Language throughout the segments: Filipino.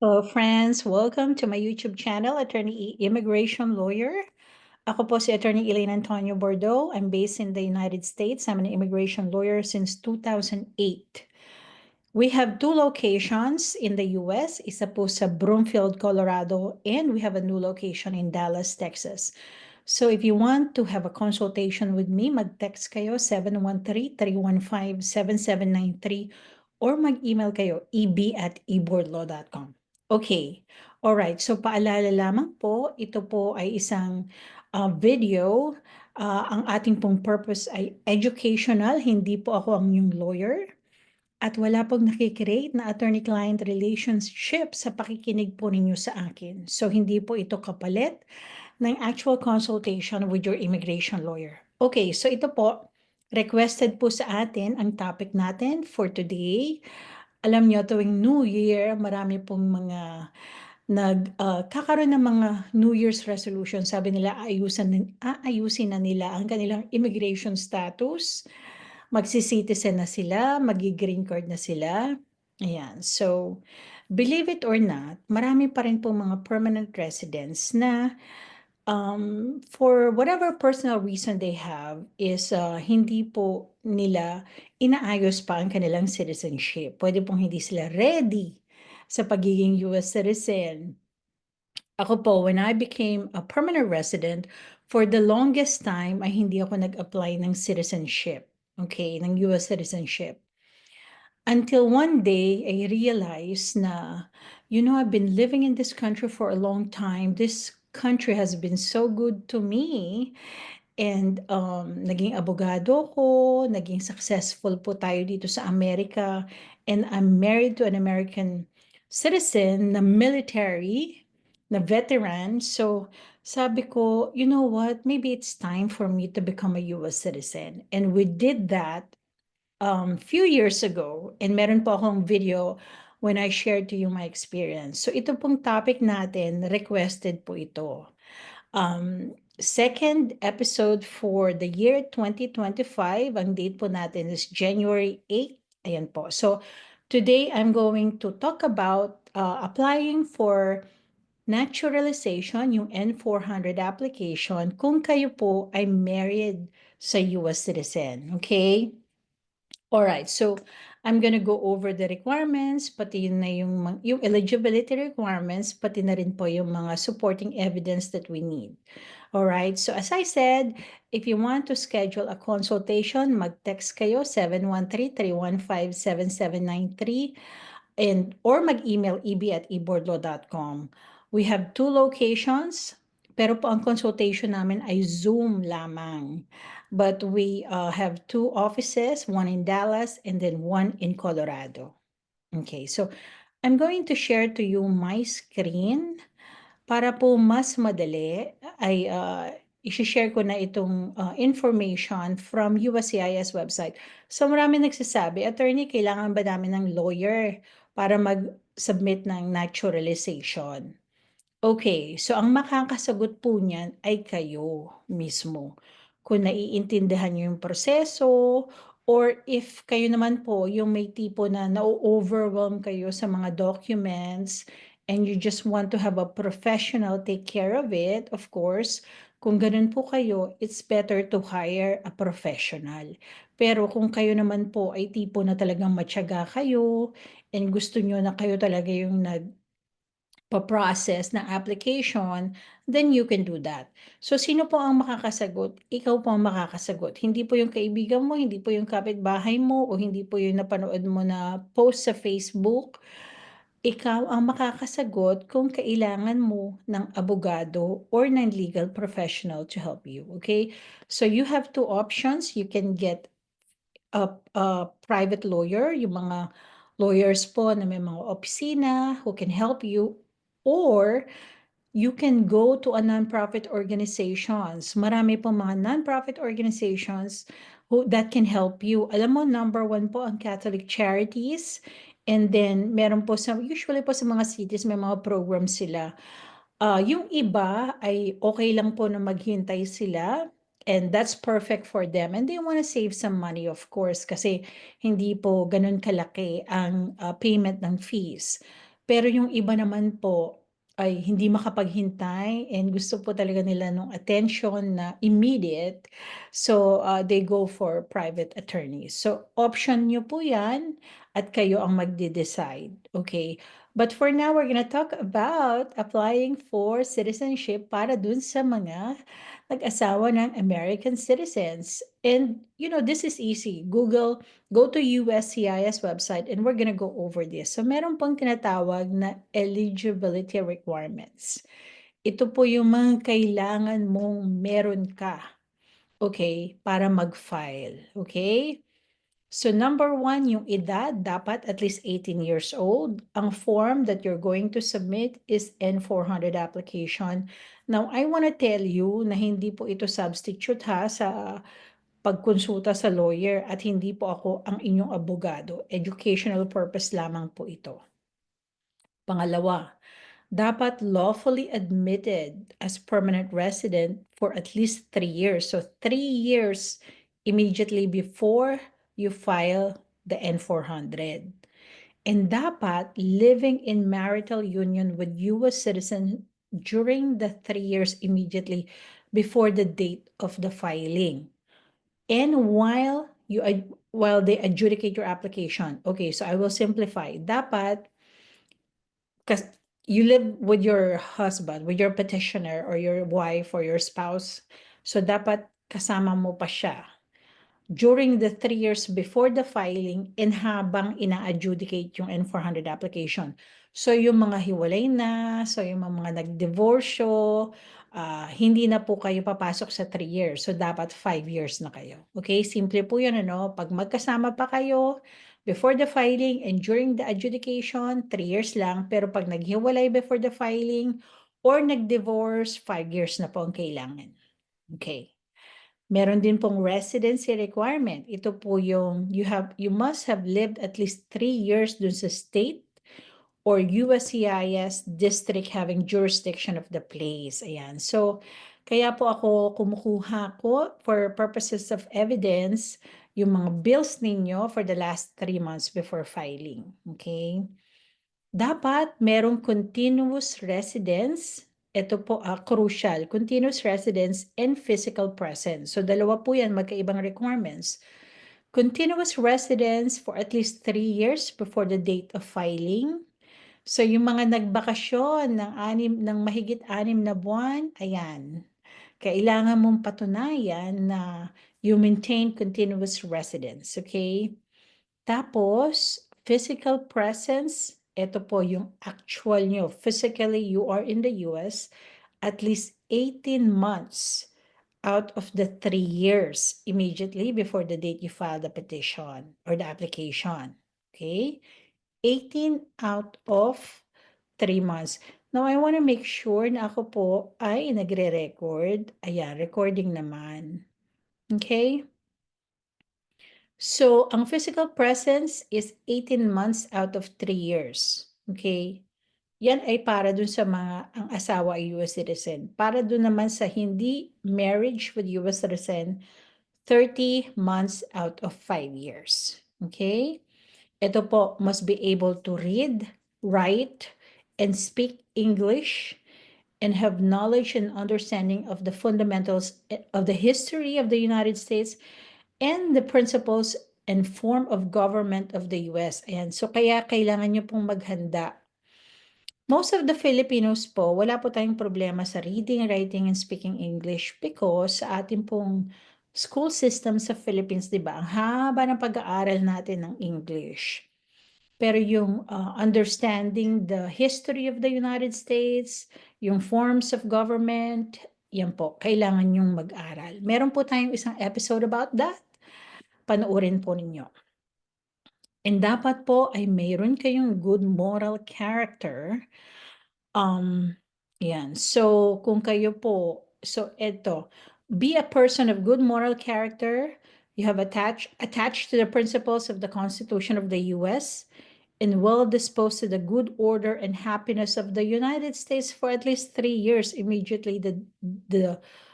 Hello friends, welcome to my YouTube channel, Attorney Immigration Lawyer. Ako po si Attorney Elaine Antonio Bordeaux. I'm based in the United States. I'm an immigration lawyer since 2008. We have two locations in the US, isa po sa Broomfield, Colorado, and we have a new location in Dallas, Texas. So if you want to have a consultation with me, mag-text kayo 713-315-7793 or mag-email kayo eb@eboardlaw.com. Okay. All right. So paalala lamang po, ito po ay isang video. Ang ating pong purpose ay educational, hindi po ako ang inyong lawyer. At wala pong nakikreate na attorney-client relationship sa pakikinig po ninyo sa akin. So hindi po ito kapalit ng actual consultation with your immigration lawyer. Okay, so ito po, requested po sa atin ang topic natin for today. Alam nyo, tuwing New Year, marami pong mga kakaroon ng mga New Year's resolution. Sabi nila, aayusin na nila ang kanilang immigration status. Magsi-citizen na sila, magi-green card na sila. Ayan. So, believe it or not, marami pa rin pong mga permanent residents na for whatever personal reason they have is hindi po nila inaayos pa ang kanilang citizenship. Pwede pong hindi sila ready sa pagiging US citizen. Ako po, when I became a permanent resident, for the longest time ay hindi ako nag-apply ng citizenship. Okay, ng US citizenship. Until one day, I realized na, I've been living in this country for a long time. This country has been so good to me. And naging abogado ko, naging successful po tayo dito sa Amerika. And I'm married to an American citizen na military, na veteran. So sabi ko, you know what, maybe it's time for me to become a US citizen. And we did that few years ago. And meron po akong video when I shared to you my experience. So ito pong topic natin, requested po ito. Second episode for the year 2025. Ang date po natin is January 8. Ayan po. So today I'm going to talk about applying for naturalization, yung N400 application, kung kayo po ay married sa US citizen. Okay? Alright, so I'm gonna go over the requirements, pati yun na yung eligibility requirements, pati na rin po yung mga supporting evidence that we need. Alright, so as I said, if you want to schedule a consultation, mag-text kayo 713-315-7793 or mag-email eb@eboardlaw.com. We have two locations, pero po ang consultation namin ay Zoom lamang. But we have two offices, one in Dallas and then one in Colorado. Okay, so I'm going to share to you my screen para po mas madali ay i-share ko na itong information from USCIS website. So marami nagsasabi, attorney, kailangan ba namin ng lawyer para mag-submit ng naturalization? Okay, so ang makakasagot po niyan ay kayo mismo. Kung naiintindihan niyo yung proseso or if kayo naman po yung may tipo na na-overwhelm kayo sa mga documents and you just want to have a professional take care of it, of course, kung ganun po kayo, it's better to hire a professional. Pero kung kayo naman po ay tipo na talagang matyaga kayo and gusto nyo na kayo talaga yung pa-process ng application, then you can do that. So, sino po ang makakasagot? Ikaw po ang makakasagot. Hindi po yung kaibigan mo, hindi po yung kapitbahay mo, o hindi po yung napanood mo na post sa Facebook. Ikaw ang makakasagot kung kailangan mo ng abogado or ng legal professional to help you. Okay? So, you have two options. You can get a private lawyer, yung mga lawyers po na may mga opisina who can help you, or you can go to a nonprofit organizations. Marami po mga nonprofit organizations that can help you. Alam mo, number one po ang Catholic Charities. And then, meron po usually po sa mga cities, may mga programs sila. Yung iba ay okay lang po na maghintay sila. And that's perfect for them. And they want to save some money, of course, kasi hindi po ganun kalaki ang payment ng fees. Pero yung iba naman po ay hindi makapaghintay and gusto po talaga nila nung attention na immediate. So, they go for private attorneys. So, option niyo po 'yan at kayo ang magde-decide, okay? But for now, we're gonna talk about applying for citizenship para dun sa mga nag-asawa ng American citizens. And, this is easy. Go to USCIS website and we're gonna go over this. So meron pong tinatawag na eligibility requirements. Ito po yung mga kailangan mong meron ka, okay, para mag-file, okay? So number one, yung edad, dapat at least 18 years old. Ang form that you're going to submit is N400 application. Now, I want to tell you na hindi po ito substitute sa pagkonsulta sa lawyer at hindi po ako ang inyong abogado. Educational purpose lamang po ito. Pangalawa, dapat lawfully admitted as permanent resident for at least 3 years. So 3 years immediately before you file the N400. And dapat living in marital union with U.S. citizen during the 3 years immediately before the date of the filing. And while they adjudicate your application. Okay, so I will simplify. Dapat because you live with your husband, with your petitioner or your wife or your spouse. So dapat kasama mo pa siya during the 3 years before the filing and habang ina-adjudicate yung N400 application. So yung mga hiwalay na, so yung mga nagdivorsyo, hindi na po kayo papasok sa 3 years. So dapat 5 years na kayo. Okay, simple po yun, ano? Pag magkasama pa kayo, before the filing and during the adjudication, 3 years lang. Pero pag naghiwalay before the filing or nag-divorce, 5 years na po ang kailangan. Okay. Meron din pong residency requirement. Ito po yung you must have lived at least 3 years dun sa state or USCIS district having jurisdiction of the place. Ayan. So, kaya po ako kumukuha ko for purposes of evidence yung mga bills ninyo for the last 3 months before filing. Okay? Dapat merong continuous residence. Ito po, crucial, continuous residence and physical presence. So, dalawa po yan, magkaibang requirements. Continuous residence for at least 3 years before the date of filing. So, yung mga nagbakasyon ng mahigit 6 na buwan, ayan, kailangan mong patunayan na you maintain continuous residence, okay? Tapos, physical presence, ito po yung actual nyo. Physically, you are in the US at least 18 months out of the 3 years immediately before the date you file the petition or the application. Okay? 18 out of 3 months. Now, I want to make sure na ako po ay nagre-record. Ayan, recording naman. Okay? So, ang physical presence is 18 months out of 3 years. Okay? Yan ay para dun sa mga ang asawa ay US citizen. Para dun naman sa hindi marriage with US citizen, 30 months out of 5 years. Okay? Ito po, must be able to read, write, and speak English and have knowledge and understanding of the fundamentals of the history of the United States and the principles and form of government of the US. Ayan. So, kaya kailangan nyo pong maghanda. Most of the Filipinos po, wala po tayong problema sa reading, writing, and speaking English because sa ating pong school system sa Philippines, di ba, ang haba ng pag-aaral natin ng English. Pero yung understanding the history of the United States, yung forms of government, yan po, kailangan yung mag-aral. Meron po tayong isang episode about that. Panoorin po ninyo. And dapat po ay mayroon kayong good moral character. Yan. So, kung kayo po, so eto, be a person of good moral character. You have attached to the principles of the Constitution of the U.S. and well disposed to the good order and happiness of the United States for at least 3 years immediately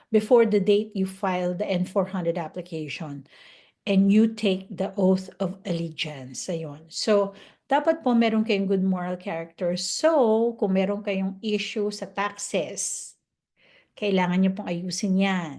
before the date you file the N400 application. And you take the oath of allegiance. Ayun. So, dapat po meron kayong good moral character. So, kung meron kayong issue sa taxes, kailangan niyo pong ayusin yan.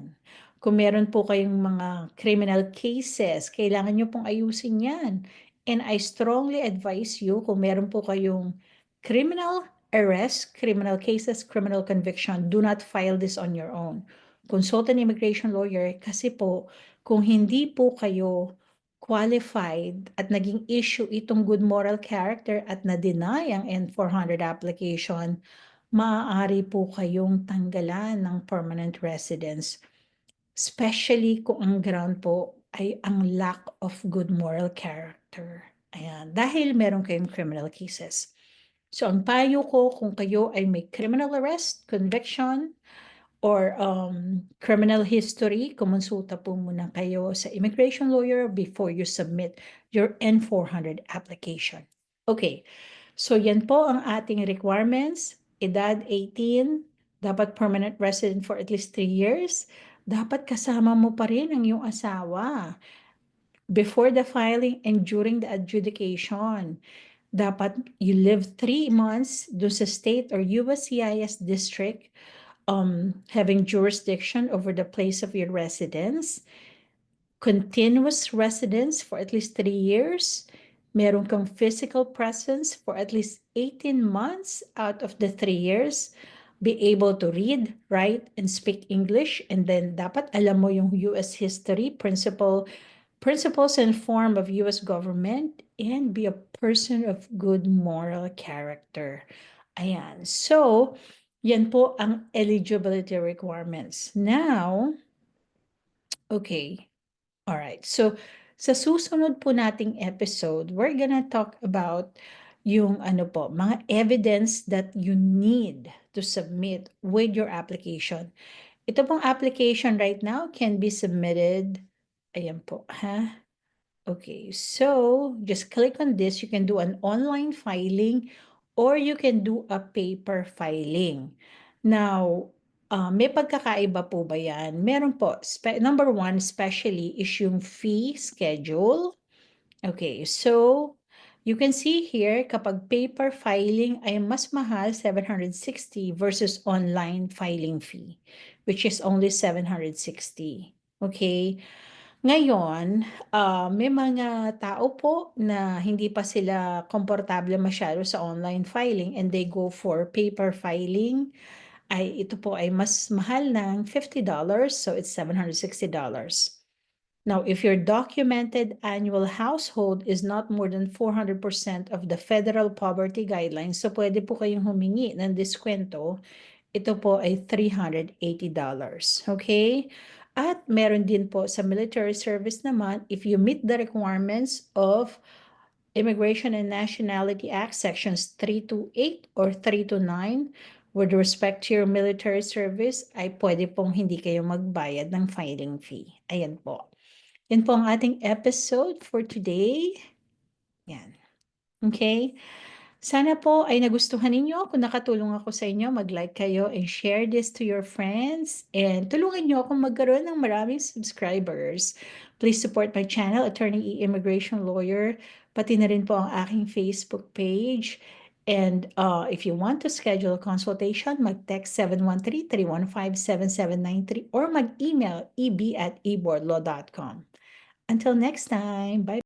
Kung meron po kayong mga criminal cases, kailangan niyo pong ayusin yan. And I strongly advise you, kung meron po kayong criminal arrest, criminal cases, criminal conviction, do not file this on your own. Consult an immigration lawyer kasi po, kung hindi po kayo qualified at naging issue itong good moral character at na-deny ang N400 application, maaari po kayong tanggalan ng permanent residence, especially kung ang ground po ay ang lack of good moral character. Ayan, dahil meron kayong criminal cases. So, ang payo ko, kung kayo ay may criminal arrest, conviction, or criminal history, kumonsulta po muna kayo sa immigration lawyer before you submit your N400 application. Okay, so yan po ang ating requirements. Edad 18, dapat permanent resident for at least 3 years. Dapat kasama mo pa rin ang iyong asawa before the filing and during the adjudication. Dapat you live 3 months doon sa state or USCIS district having jurisdiction over the place of your residence, continuous residence for at least 3 years, meron kang physical presence for at least 18 months out of the 3 years, be able to read, write, and speak English, and then dapat alam mo yung US history, principles and form of US government, and be a person of good moral character. Ayan. So, yan po ang eligibility requirements. Now, okay. All right. So, sa susunod po nating episode, we're gonna talk about yung ano po, mga evidence that you need to submit with your application. Ito pong application right now can be submitted. Ayan po, ha? Okay, so just click on this. You can do an online filing or you can do a paper filing. Now, may pagkakaiba po ba yan? Meron po. Number one, especially, is yung fee schedule. Okay, so you can see here, kapag paper filing ay mas mahal, 760 versus online filing fee, which is only 760. Okay, ngayon, may mga tao po na hindi pa sila komportable masyado sa online filing and they go for paper filing. Ito po ay mas mahal ng $50, so it's $760. Now, if your documented annual household is not more than 400% of the federal poverty guidelines, so pwede po kayong humingi ng diskwento. Ito po ay $380. Okay? At meron din po sa military service naman, if you meet the requirements of Immigration and Nationality Act Sections 328 or 329, with respect to your military service, ay pwede pong hindi kayo magbayad ng filing fee. Ayan po. Yan po ang ating episode for today. Yan. Okay? Sana po ay nagustuhan ninyo. Kung nakatulong ako sa inyo, mag-like kayo and share this to your friends. And tulungan nyo akong magkaroon ng maraming subscribers. Please support my channel, Attorney E. Immigration Lawyer. Pati na rin po ang aking Facebook page. And if you want to schedule a consultation, mag-text 713-315-7793 or mag-email eb@eboardlaw.com. Until next time, bye.